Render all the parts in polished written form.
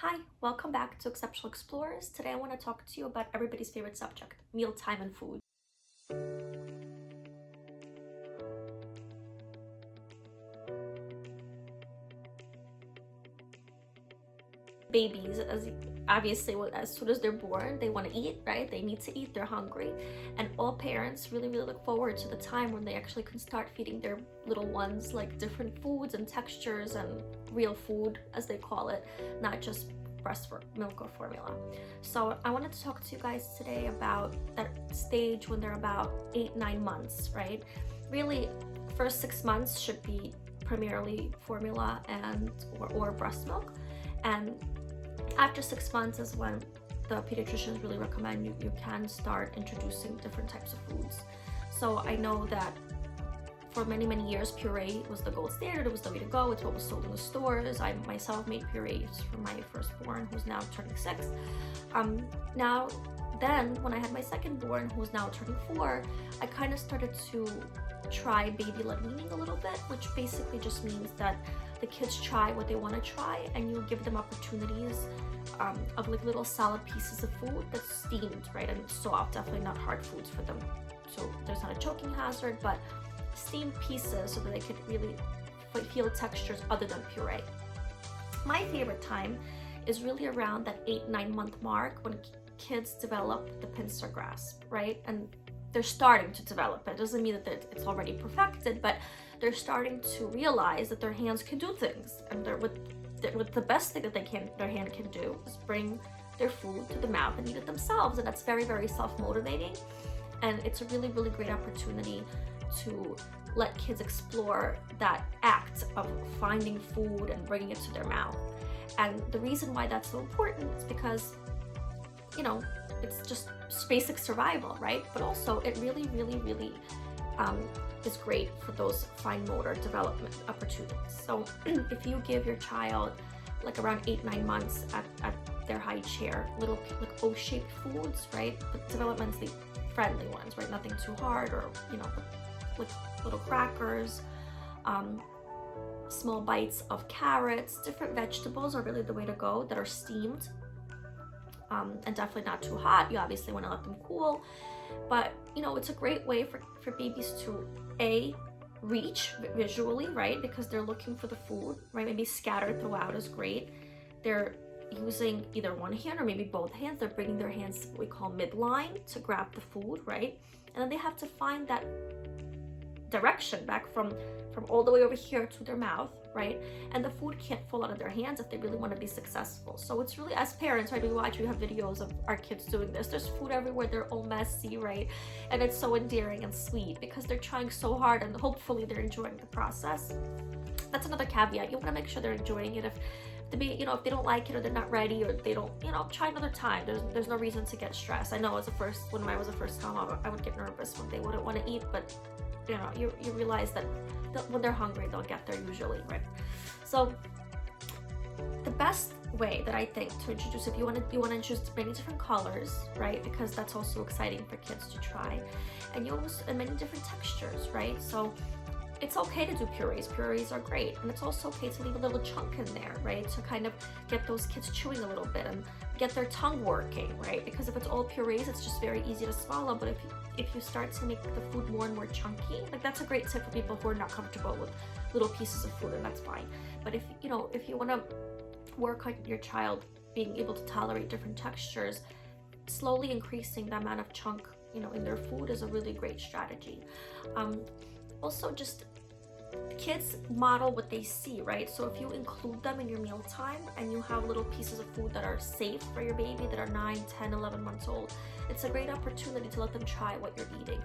Hi, welcome back to Exceptional Explorers. Today I want to talk to you about everybody's favorite subject, mealtime and food. Babies, obviously, as soon as they're born, they want to eat, right? They need to eat, they're hungry. And all parents really look forward to the time when they actually can start feeding their little ones like different foods and textures and real food, as they call it, not just breast milk or formula. So I wanted to talk to you guys today about that stage when they're about 8-9 months, right? Really, first 6 months should be primarily formula and or breast milk, and after 6 months is when the pediatricians really recommend you can start introducing different types of foods. So I know that for many years puree was the gold standard. It was the way to go. It's what was sold in the stores. I myself made purees for my firstborn, who's now turning 6. Then when I had my secondborn, who's now turning 4, I kind of started to try baby-led weaning a little bit, which basically just means that the kids try what they want to try, and you give them opportunities of like little solid pieces of food that's steamed, right, and soft, definitely not hard foods for them, so there's not a choking hazard, but steamed pieces so that they could really feel textures other than puree. My favorite time is really around that 8-9 month mark, when kids develop the pincer grasp, right? And they're starting to develop it. It doesn't mean that it's already perfected, but they're starting to realize that their hands can do things, and with the best thing that their hand can do is bring their food to the mouth and eat it themselves, and that's very self-motivating, and it's a really great opportunity to let kids explore that act of finding food and bringing it to their mouth. And the reason why that's so important is because, you know, it's just basic survival, right? But also it really is great for those fine motor development opportunities. So if you give your child like around 8-9 months at their high chair little like O-shaped foods, right, but developmentally friendly ones, right, nothing too hard, or with little crackers, small bites of carrots, different vegetables are really the way to go that are steamed, and definitely not too hot. You obviously want to let them cool, but it's a great way for babies to reach visually, right, because they're looking for the food, right? Maybe scattered throughout is great. They're using either one hand or maybe both hands. They're bringing their hands, what we call midline, to grab the food, right? And then they have to find that direction back from all the way over here to their mouth, right? And the food can't fall out of their hands if they really want to be successful. So it's really, as parents, right, we have videos of our kids doing this. There's food everywhere, they're all messy, right? And it's so endearing and sweet because they're trying so hard, and hopefully they're enjoying the process. That's another caveat. You want to make sure they're enjoying it. If they don't like it, or they're not ready, or they don't, try another time. There's no reason to get stressed. I know when I was a first mom, I would get nervous when they wouldn't want to eat, but you realize that when they're hungry, they'll get there usually, right? So the best way that I think to introduce, if you want to introduce many different colors, right, because that's also exciting for kids to try, and many different textures, right? So it's okay to do purees. Purees are great, and it's also okay to leave a little chunk in there, right, to kind of get those kids chewing a little bit and get their tongue working, right? Because if it's all purees, it's just very easy to swallow. But if you start to make the food more and more chunky, like, that's a great tip for people who are not comfortable with little pieces of food, and that's fine. But if you want to work on your child being able to tolerate different textures, slowly increasing the amount of chunk in their food is a really great strategy. Also, just kids model what they see, right? So if you include them in your mealtime and you have little pieces of food that are safe for your baby that are 9, 10, 11 months old, it's a great opportunity to let them try what you're eating.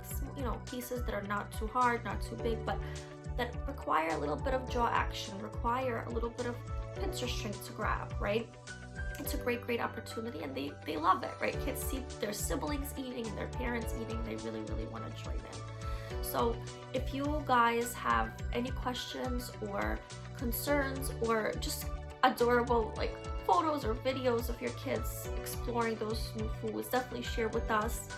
Pieces that are not too hard, not too big, but that require a little bit of jaw action, require a little bit of pincer strength to grab, right? It's a great opportunity, and they love it, right? Kids see their siblings eating and their parents eating, they really want to join in. So if you guys have any questions or concerns, or just adorable like photos or videos of your kids exploring those new foods, definitely share with us.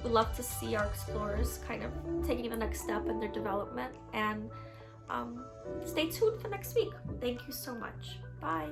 We love to see our explorers kind of taking the next step in their development, and stay tuned for next week. Thank you so much. Bye.